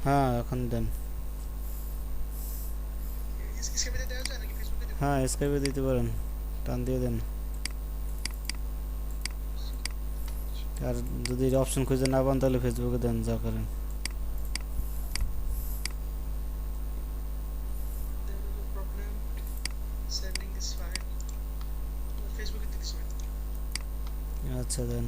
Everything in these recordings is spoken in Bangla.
হ্যাঁ এখন দেন। হ্যাঁ স্কাইপে দিতে পারেন, টান দিয়ে দেন। আর যদি অপশন খুঁজে না পান তাহলে ফেসবুকে দেন, যা করেন। আচ্ছা দেন।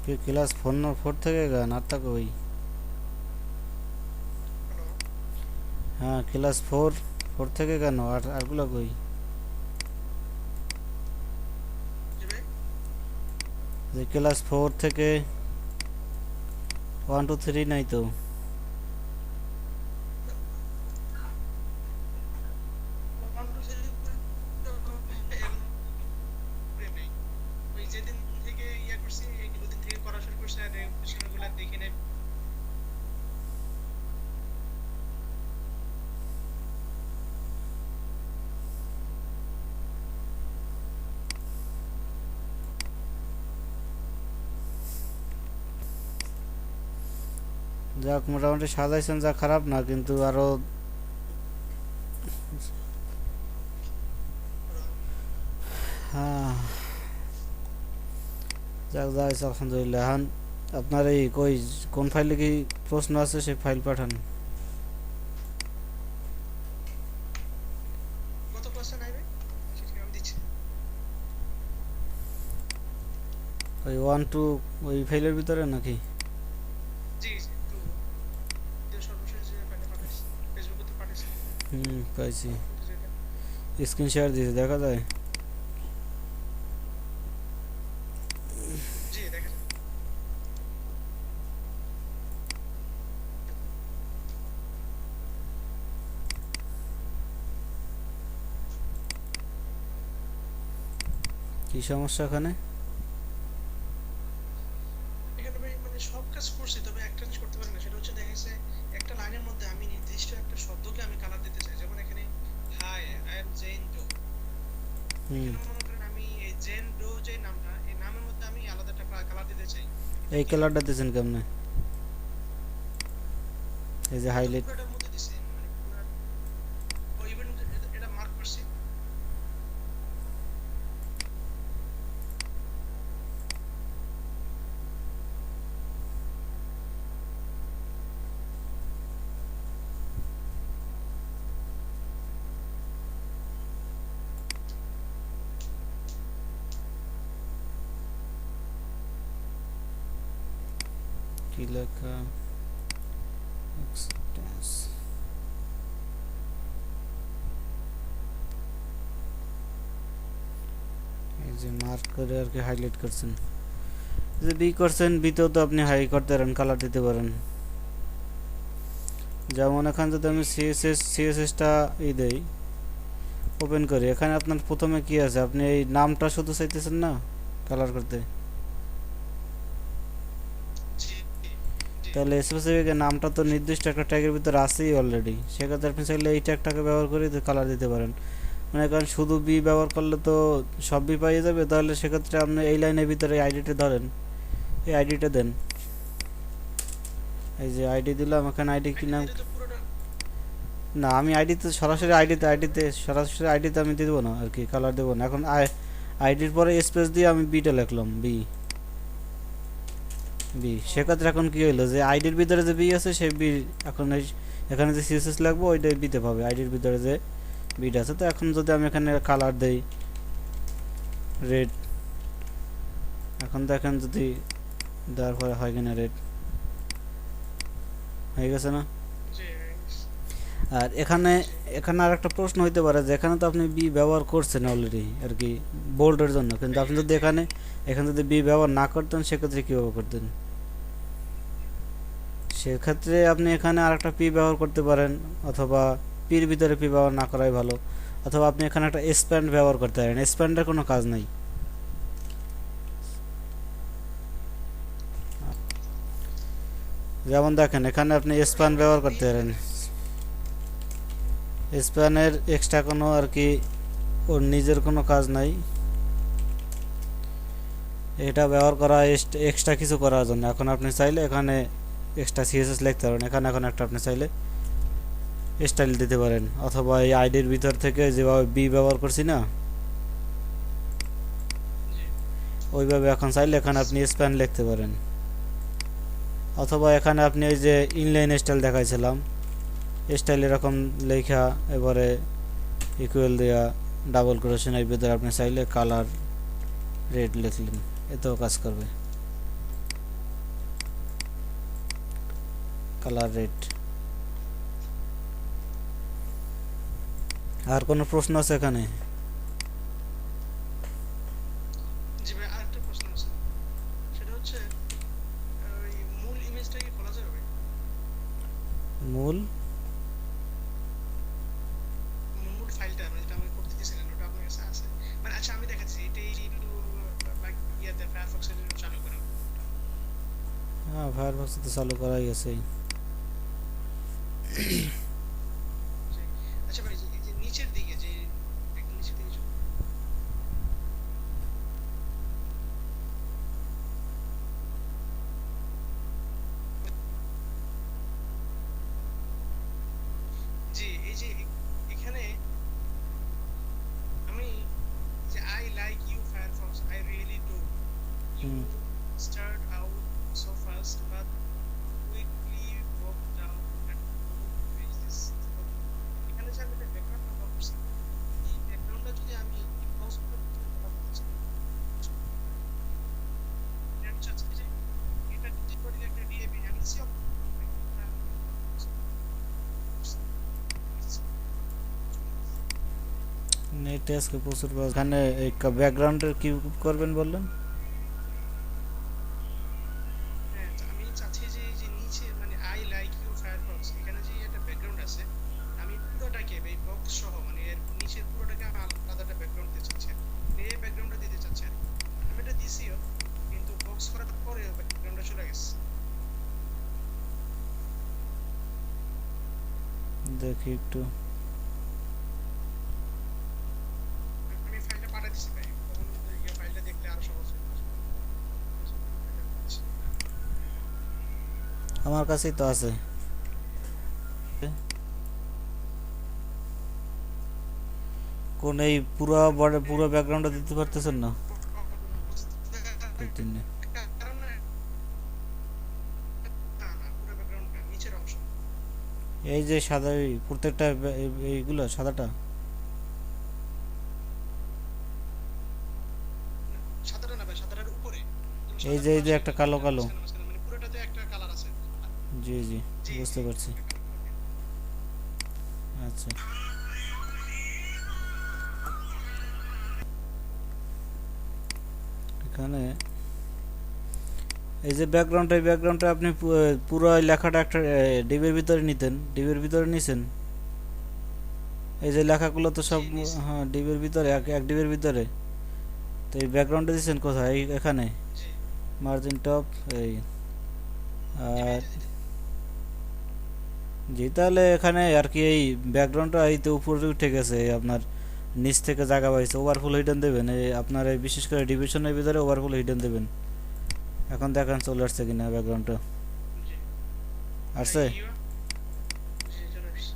কি ক্লাস 4 থেকে গান আর তা কই? হ্যাঁ ক্লাস 4 থেকে কেন, আর আরগুলো কই? যে ক্লাস 4 থেকে 1 2 3 নাই তো? যাক মোটামুটি সাজাইছেন, যা খারাপ না, কিন্তু আরো হ্যাঁ যাক যা হয়েছে আলহামদুলিল্লাহ। এখন আপনার এই কই, কোন ফাইলে কি প্রশ্ন আছে সেই ফাইল পাঠান। ওই 1 2 ওই ফাইলের ভিতরে নাকি? হুম পাইছি, স্ক্রিন শেয়ার দিয়েছে, দেখা যায়। কি সমস্যা এখানে? হুম এই কালারটা দিয়েছেন কেমনে? এই যে হাইলাইট। কি লেখা? এক্সটেন্স। এই যে মার্ক করে আর কি হাইলাইট করছেন। যে বি করছেন, বিতেও তো আপনি হাই করতে পারেন, কালার দিতে পারেন। যেমন এখানে যদি আমি সিএসএসটা ই দেই, ওপেন করি, এখানে আপনার প্রথমে কি আছে, আপনি এই নামটা শুধু চাইতেছেন না কালার করতে, তাহলে স্পেসিফিক নামটা তো নির্দিষ্ট একটা ট্যাগের ভিতরে আছেই অলরেডি, সেক্ষেত্রে আপনি চাইলে এই ট্যাগটাকে ব্যবহার করে কালার দিতে পারেন। মানে কারণ শুধু বি ব্যবহার করলে তো সব বি পাইয়ে যাবে, তাহলে সেক্ষেত্রে আপনি এই লাইনের ভিতরে আইডিটা ধরেন, এই আইডিটা দেন। এই যে আইডি দিলাম, এখানে আইডি কি নাম? না আমি আইডিতে সরাসরি আইডিতে আমি দেবো না আর কি, কালার দেবো না এখন। আইডির পরে স্পেস দিয়ে আমি বিটা লিখলাম, বি বি। সেক্ষেত্রে এখন কি হইলো, যে আইডির ভিতরে যে বি আছে সেই বি এখন এখানে যে সিএসএস লাগবে ওইটাই বিতে পাবে, আইডির ভিতরে যে বিটা আছে। তো এখন যদি আমি এখানে কালার দেই রেড, এখন দেখেন যদি দেওয়ার পরে হয় কিনা, রেড হয়ে গেছে না? আর এখানে এখানে আর একটা প্রশ্ন হইতে পারে যে এখানে তো আপনি বি ব্যবহার করছেন অলরেডি আর কি বোল্ডের জন্য, কিন্তু আপনি যদি এখানে এখানে যদি বি ব্যবহার না করতেন সেক্ষেত্রে কীভাবে করতেন? সেক্ষেত্রে আপনি এখানে আর একটা পি ব্যবহার করতে পারেন, অথবা পির ভিতরে পি ব্যবহার না করাই ভালো, অথবা আপনি এখানে একটা স্প্যান্ড ব্যবহার করতে পারেন। স্প্যান্ডের কোনো কাজ নেই। যেমন দেখেন এখানে আপনি স্প্যান ব্যবহার করতে পারেন। স্প্যানের এক্সট্রা কোনো আর কি ওর নিজের কোনো কাজ নাই, এটা ব্যবহার করা এক্সট্রা কিছু করার জন্য। এখন আপনি চাইলে এখানে এক্সট্রা সিএসএস লিখতে পারেন, এখানে এখন একটা আপনি চাইলে স্টাইল দিতে পারেন, অথবা এই আইডির ভিতর থেকে যেভাবে বি ব্যবহার করছি না ওইভাবে এখন চাইলে এখানে আপনি স্প্যান লিখতে পারেন, অথবা এখানে আপনি ওই যে ইনলাইন স্টাইল দেখাইছিলাম স্টাইল এরকম লেখা এবারে ইকুয়াল দেওয়া ডাবল ক্রোশেন এর ভিতরে আপনি চাইলে কালার রেড লিখলেন, এতেও কাজ করবে। Colour red. আর কোনো প্রশ্ন আছে এখানে? জি ভাই, আরেকটা প্রশ্ন আছে। সেটা হচ্ছে ওই মূল ইমেজটা কি খোলা যাবে ভাই? মূল মূল ফাইলটা মানে যেটা আমাকে করতে দিয়েছিলেন ওটা আপনার কাছে আছে? মানে আচ্ছা আমি দেখাচ্ছি, এটাই একটু লাইক ইয়াতে ফায়ারফক্সের জন্য চালু করেন। হ্যাঁ ফায়ারফক্স তো চালু করাই আছে। জি। আচ্ছা ভাই, এই যে নিচের দিকে যে একদম নিচের দিকে জি এই যে এখানে আমি যে I like you Firefox, I really do, you hmm, start out so fast but quickly broke down and page this. এখানে যে আমি একটা ব্যাকগ্রাউন্ড ব্যবহার করছি, এই ব্যাকগ্রাউন্ডটা যদি আমি পজ করে ব্যবহার করছি, আমি চাচ্ছি যে এটা ডিলিট করে দিলে একটা ডিএপি আমি সি নেটে আজকে প্রচুর এখানে এই ব্যাকগ্রাউন্ডের কি করবেন বললেন? হ্যাঁ, আমি চাচ্ছি যে এই যে নিচে মানে আই লাইক ইউ ফায়ারফক্স এখানে যে একটা ব্যাকগ্রাউন্ড আছে, আমি পুরোটাকে এই বক্স সহ মানে এর নিচের পুরোটাকে আমি আলাদা একটা ব্যাকগ্রাউন্ড দিতে চাচ্ছি আর কি। এই ব্যাকগ্রাউন্ডটা দিতে চাচ্ছি আর কি। আমি এটা দিছিও, কিন্তু বক্স করার পরে ব্যাকগ্রাউন্ডটা চলে গেছে। দেখি একটু। আমি ফাইলটা পাঠিয়ে দিছি ভাই, তখন এই ফাইলটা দেখলে আরো সহজ হবে। আমার কাছেই তো আছে। কোন এই পুরো বড় পুরো ব্যাকগ্রাউন্ডটা দিতে পারতেছেন না? দিন না। কারণ না, না পুরো ব্যাকগ্রাউন্ড না, নিচের অংশ। এই যে সাদা প্রত্যেকটা এইগুলো সাদাটা। না, সাদাটা না ভাই, সাদাটার উপরে, যেমন এই সাদার যে পাশে একটা কালো দুইটা কালো। মাঝখানে মাঝখানে মানে পুরোটাতে একটা কালার আছে। জি জি, জি জি, বুঝতে পারছি। একটা কালার। আচ্ছা, এখানে এই যে ব্যাকগ্রাউন্ডটা, এই ব্যাকগ্রাউন্ডটা আপনি পুরো এই লেখাটা একটা ডিবের ভিতরে নিতেন, ডিবের ভিতরে নিছেন। এই যে লেখাগুলো তো জি সব নিছি। হ্যাঁ ডিবের ভিতরে, এক এক ডিবের ভিতরে। তো এই ব্যাকগ্রাউন্ডটা দিচ্ছেন কোথায়? এখানে জি মার্জিন টপ এই। জি ভাই, আর এই যে জি, তাহলে এখানে আর কি এই ব্যাকগ্রাউন্ডটা এই তো উপরে উঠে গেছে, এই আপনার নিচ থেকে জায়গা পাইছে, ওভারফুল হিডেন দেবেন এই আপনার এই বিশেষ করে ডিভিশনের ভিতরে ওভারফুল হিডেন দেবেন। এখন দেখেন চলে আসছে কিনা ব্যাকগ্রাউন্ডটা। জি আসছে? ইউ, জি চলে আসছে।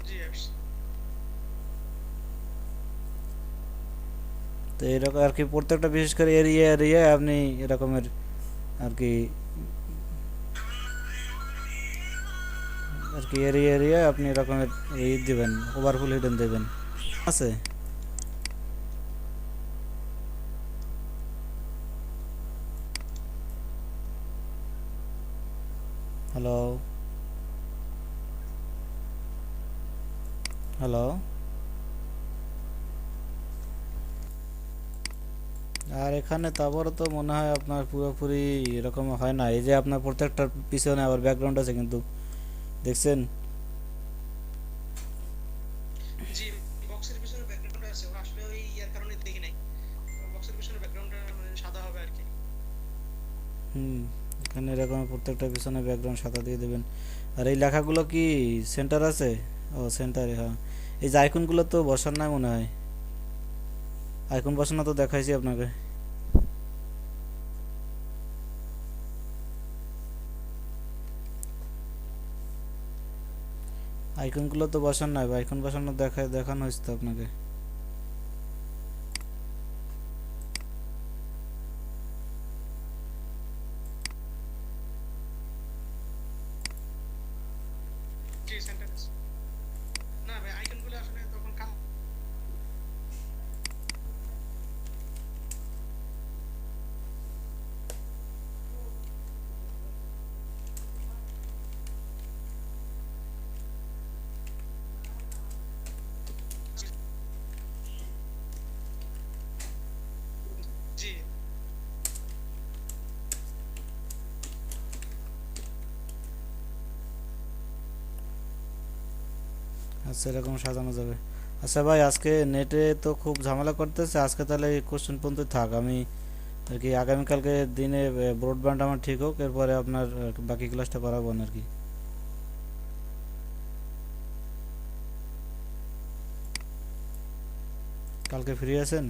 জি আসছে। তো এরকম আর কি প্রত্যেকটা বিশেষ করে এরিয়া এরিয়া আপনি এরকমের আর কি এরিয়া এরিয়া আপনি এরকমের এই দিবেন, ওভারফুল হিডেন দেবেন। আছে? হ্যালো? হ্যালো। আর এখানে তারপরে তো মনে হয় আপনার পুরোপুরি এরকম হয় না, এই যে আপনার প্রত্যেকটার পিছনে আবার ব্যাকগ্রাউন্ড আছে কিন্তু, দেখছেন? জি, বক্সের পিছনে ব্যাকগ্রাউন্ড আছে, ওরা আসলে ওই ইয়ার কারণে দেখি নাই। বক্সের পিছনে ব্যাকগ্রাউন্ডটা মানে সাদা হবে আর কি। হুম, এখানে এরকম প্রত্যেকটার পিছনে ব্যাকগ্রাউন্ড সাদা দিয়ে দেবেন। আর এই লেখাগুলো কি সেন্টার আছে? ও সেন্টারে, হ্যাঁ। এই যে আইকনগুলো তো বসার নাই মনে হয়, আইকন বসানো তো দেখাইছি আপনাকে। আইকনগুলো তো বসান নাই, আইকন বসানো দেখানো হয়েছে তো আপনাকে। জি, সেন্টার আছে। না ভাই, আইকনগুলো আসলে তখন কাম। জি। আচ্ছা, এরকম সাজানো যাবে। আচ্ছা ভাই, আজকে নেটে তো খুব ঝামেলা করতেছে, আজকে তাহলে এই কোশ্চেন পর্যন্ত থাক। আমি আর কি আগামীকালকে দিনে ব্রডব্যান্ড আমার ঠিক হোক, এরপরে আপনার বাকি ক্লাসটা করাবো না আর কি। কালকে ফ্রি আছেন?